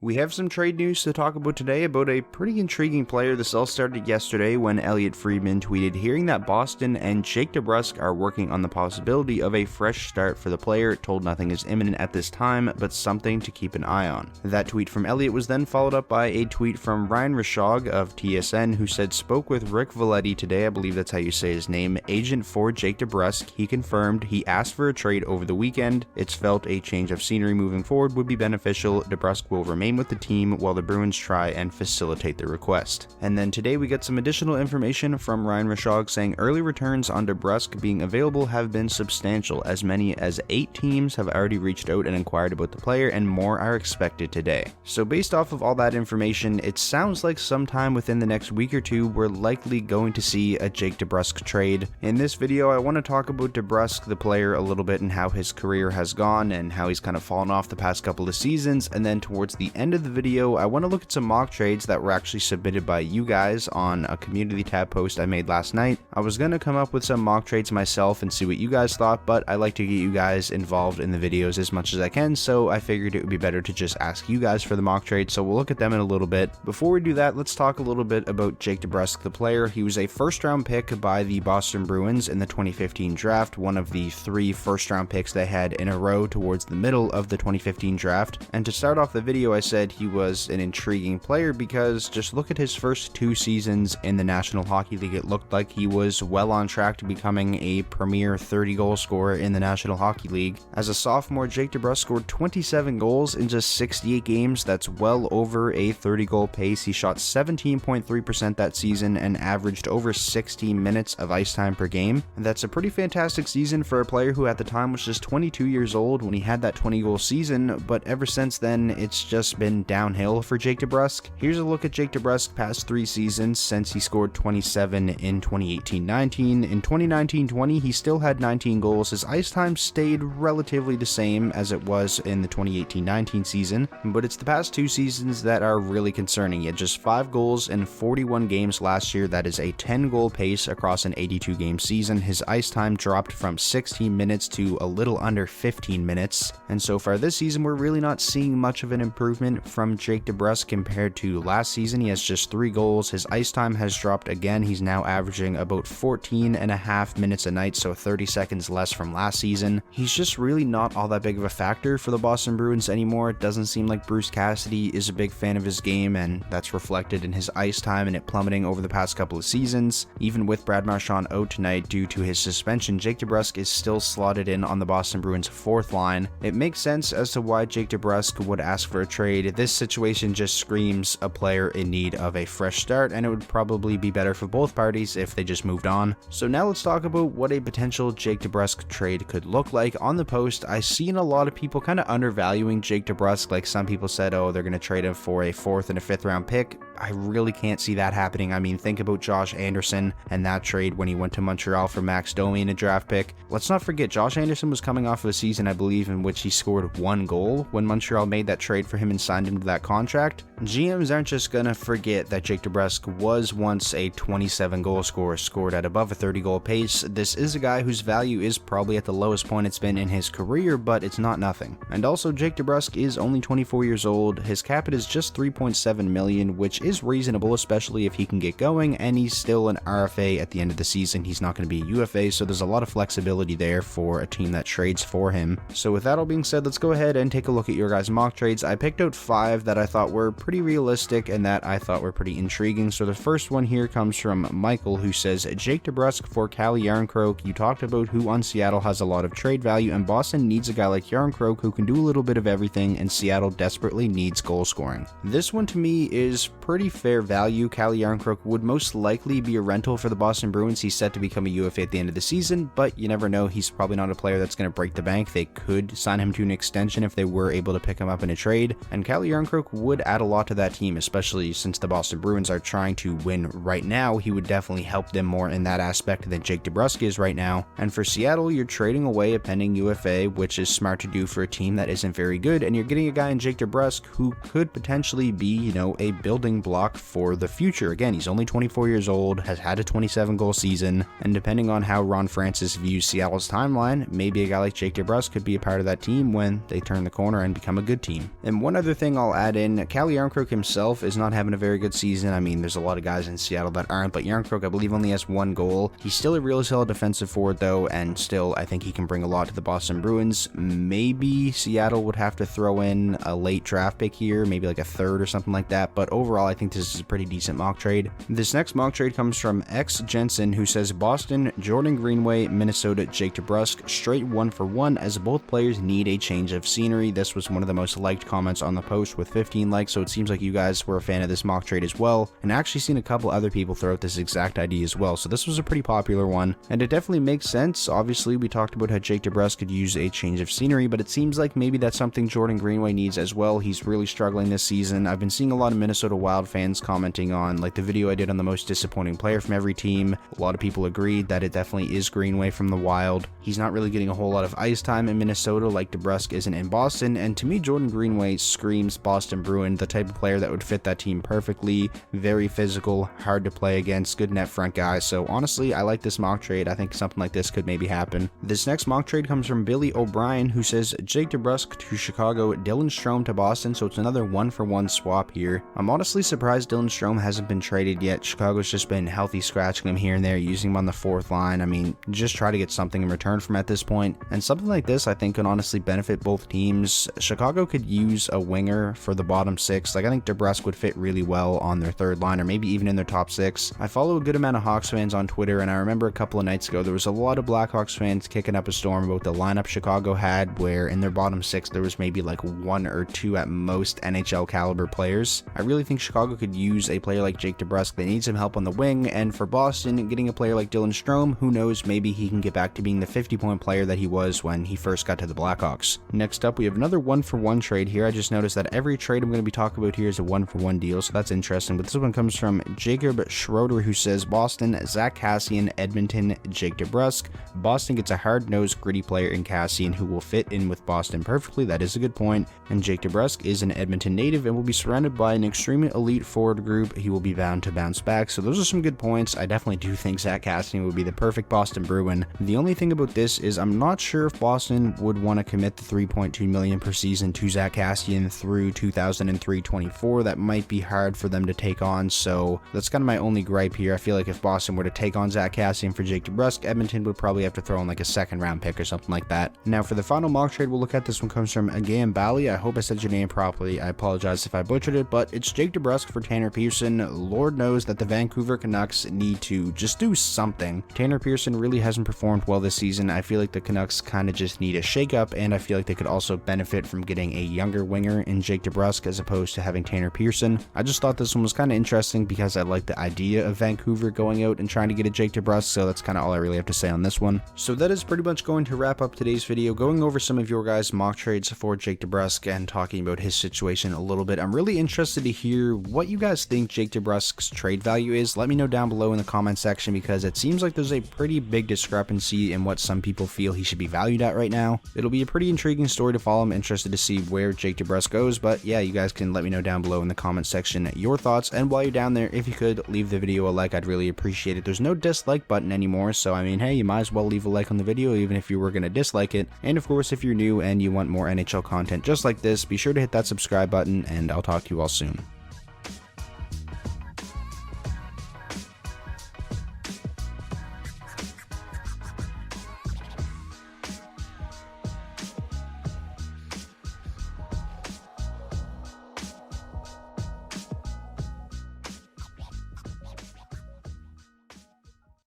We have some trade news to talk about today about a pretty intriguing player. This all started yesterday when Elliot Friedman tweeted, hearing that Boston and Jake DeBrusk are working on the possibility of a fresh start for the player. Told nothing is imminent at this time, but something to keep an eye on. That tweet from Elliot was then followed up by a tweet from Ryan Rashog of TSN, who said, spoke with Rick Valetti today, I believe that's how you say his name, agent for Jake DeBrusk. He confirmed he asked for a trade over the weekend. It's felt a change of scenery moving forward would be beneficial. DeBrusk will remain with the team while the Bruins try and facilitate the request. And then today we get some additional information from Ryan Rashog saying early returns on DeBrusk being available have been substantial. As many as 8 teams have already reached out and inquired about the player, and more are expected today. So based off of all that information, it sounds like sometime within the next week or two we're likely going to see a Jake DeBrusk trade. In this video I want to talk about DeBrusk the player a little bit and how his career has gone and how he's kind of fallen off the past couple of seasons, and then towards the end of the video I want to look at some mock trades that were actually submitted by you guys on a community tab post I made last night. I was going to come up with some mock trades myself and see what you guys thought, but I like to get you guys involved in the videos as much as I can, so I figured it would be better to just ask you guys for the mock trades, so we'll look at them in a little bit. Before we do that, let's talk a little bit about Jake DeBrusk the player. He was a first round pick by the Boston Bruins in the 2015 draft, one of the 3 first round picks they had in a row towards the middle of the 2015 draft. And to start off the video I said he was an intriguing player because just look at his first 2 seasons in the National Hockey League. It looked like he was well on track to becoming a premier 30 goal scorer in the National Hockey League. As a sophomore, Jake DeBrusk scored 27 goals in just 68 games. That's well over a 30 goal pace. He shot 17.3% that season and averaged over 60 minutes of ice time per game. And that's a pretty fantastic season for a player who at the time was just 22 years old when he had that 20 goal season, but ever since then it's just been downhill for Jake DeBrusk. Here's a look at Jake DeBrusk past 3 seasons since he scored 27 in 2018-19. In 2019-20 he still had 19 goals. His ice time stayed relatively the same as it was in the 2018-19 season, but it's the past 2 seasons that are really concerning. He had just 5 goals in 41 games last year. That is a 10 goal pace across an 82 game season. His ice time dropped from 16 minutes to a little under 15 minutes, and so far this season we're really not seeing much of an improvement from Jake DeBrusk compared to last season. He has just 3 goals. His ice time has dropped again. He's now averaging about 14.5 minutes a night, so 30 seconds less from last season. He's just really not all that big of a factor for the Boston Bruins anymore. It doesn't seem like Bruce Cassidy is a big fan of his game, and that's reflected in his ice time and it plummeting over the past couple of seasons. Even with Brad Marchand out tonight due to his suspension, Jake DeBrusk is still slotted in on the Boston Bruins' 4th line. It makes sense as to why Jake DeBrusk would ask for a trade. This situation just screams a player in need of a fresh start, and it would probably be better for both parties if they just moved on. So now let's talk about what a potential Jake DeBrusk trade could look like. On the post, I've seen a lot of people kind of undervaluing Jake DeBrusk. Like some people said, oh, they're going to trade him for a 4th and a 5th round pick. I really can't see that happening. I mean, think about Josh Anderson and that trade when he went to Montreal for Max Domi in a draft pick. Let's not forget, Josh Anderson was coming off of a season, I believe, in which he scored 1 goal when Montreal made that trade for him and signed him to that contract. GMs aren't just gonna forget that Jake DeBrusk was once a 27 goal scorer, scored at above a 30 goal pace. This is a guy whose value is probably at the lowest point it's been in his career, but it's not nothing. And also, Jake DeBrusk is only 24 years old. His cap hit is just $3.7 million, which is reasonable, especially if he can get going, and he's still an RFA at the end of the season. He's not going to be a UFA, so there's a lot of flexibility there for a team that trades for him. So with that all being said, let's go ahead and take a look at your guys' mock trades. I picked out 5 that I thought were pretty realistic and that I thought were pretty intriguing. So the first one here comes from Michael, who says, Jake DeBrusk for Calle Jarnkrok. You talked about who on Seattle has a lot of trade value, and Boston needs a guy like Jarnkrok who can do a little bit of everything, and Seattle desperately needs goal scoring. This one to me is pretty fair value. Calle Jarnkrok would most likely be a rental for the Boston Bruins. He's set to become a UFA at the end of the season, but you never know. He's probably not a player that's going to break the bank. They could sign him to an extension if they were able to pick him up in a trade, and Calle Jarnkrok would add a lot to that team, especially since the Boston Bruins are trying to win right now. He would definitely help them more in that aspect than Jake DeBrusk is right now. And for Seattle, you're trading away a pending UFA, which is smart to do for a team that isn't very good, and you're getting a guy in Jake DeBrusk who could potentially be, a building block for the future. Again, he's only 24 years old, has had a 27-goal season, and depending on how Ron Francis views Seattle's timeline, maybe a guy like Jake DeBrusk could be a part of that team when they turn the corner and become a good team. And one other thing I'll add in, Calle Järnkrok himself is not having a very good season. I mean, there's a lot of guys in Seattle that aren't, but Järnkrok, I believe, only has 1 goal. He's still a really solid defensive forward, though, and still, I think he can bring a lot to the Boston Bruins. Maybe Seattle would have to throw in a late draft pick here, maybe like a 3rd or something like that, but overall, I think this is a pretty decent mock trade. This next mock trade comes from X Jensen, who says Boston, Jordan Greenway, Minnesota, Jake DeBrusk, straight 1-for-1, as both players need a change of scenery. This was one of the most liked comments on the post with 15 likes, so it seems like you guys were a fan of this mock trade as well, and I actually seen a couple other people throw out this exact idea as well, so this was a pretty popular one, and it definitely makes sense. Obviously, we talked about how Jake DeBrusk could use a change of scenery, but it seems like maybe that's something Jordan Greenway needs as well. He's really struggling this season. I've been seeing a lot of Minnesota Wild fans commenting on like the video I did on the most disappointing player from every team. A lot of people agreed that it definitely is Greenway from the Wild. He's not really getting a whole lot of ice time in Minnesota like DeBrusk isn't in Boston, and to me, Jordan Greenway screams Boston Bruin, the type of player that would fit that team perfectly. Very physical, hard to play against, good net front guy. So honestly, I like this mock trade. I think something like this could maybe happen. This next mock trade comes from Billy O'Brien, who says Jake DeBrusk to Chicago, Dylan Strome to Boston, so it's another 1-for-1 swap here. I'm honestly surprised Dylan Strome hasn't been traded yet. Chicago's just been healthy scratching him here and there, using him on the 4th line. I mean, just try to get something in return from at this point. And something like this, I think, could honestly benefit both teams. Chicago could use a winger for the bottom 6. Like, I think DeBrusk would fit really well on their 3rd line, or maybe even in their top 6. I follow a good amount of Hawks fans on Twitter, and I remember a couple of nights ago, there was a lot of Blackhawks fans kicking up a storm about the lineup Chicago had, where in their bottom 6, there was maybe like 1 or 2 at most NHL caliber players. I really think Chicago could use a player like Jake DeBrusk. They need some help on the wing, and for Boston, getting a player like Dylan Strome, who knows, maybe he can get back to being the 50-point player that he was when he first got to the Blackhawks. Next up, we have another 1-for-1 trade here. I just noticed that every trade I'm going to be talking about here is a 1-for-1 deal, so that's interesting, but this one comes from Jacob Schroeder, who says Boston, Zach Kassian, Edmonton, Jake DeBrusk. Boston gets a hard-nosed, gritty player in Kassian who will fit in with Boston perfectly. That is a good point. And Jake DeBrusk is an Edmonton native and will be surrounded by an extremely elite forward group. He will be bound to bounce back. So those are some good points. I definitely do think Zach Kassian would be the perfect Boston Bruin. The only thing about this is I'm not sure if Boston would want to commit the $3.2 million per season to Zach Kassian through 2003-24. That might be hard for them to take on. So that's kind of my only gripe here. I feel like if Boston were to take on Zach Kassian for Jake DeBrusk, Edmonton would probably have to throw in like a 2nd-round pick or something like that. Now for the final mock trade we'll look at, this one comes from Agam Bali. I hope I said your name properly. I apologize if I butchered it, but it's Jake DeBrusk for Tanner Pearson. Lord knows that the Vancouver Canucks need to just do something. Tanner Pearson really hasn't performed well this season. I feel like the Canucks kind of just need a shakeup, and I feel like they could also benefit from getting a younger winger in Jake DeBrusk as opposed to having Tanner Pearson. I just thought this one was kind of interesting because I like the idea of Vancouver going out and trying to get a Jake DeBrusk, so that's kind of all I really have to say on this one. So that is pretty much going to wrap up today's video, going over some of your guys' mock trades for Jake DeBrusk and talking about his situation a little bit. I'm really interested to hear what you guys think Jake DeBrusk's trade value is. Let me know down below in the comment section, because it seems like there's a pretty big discrepancy in what some people feel he should be valued at right now. It'll be a pretty intriguing story to follow. I'm interested to see where Jake DeBrusk goes, but yeah, you guys can let me know down below in the comment section your thoughts, and while you're down there, if you could leave the video a like, I'd really appreciate it. There's no dislike button anymore, so I mean, hey, you might as well leave a like on the video even if you were going to dislike it. And of course, if you're new and you want more NHL content just like this, be sure to hit that subscribe button, and I'll talk to you all soon.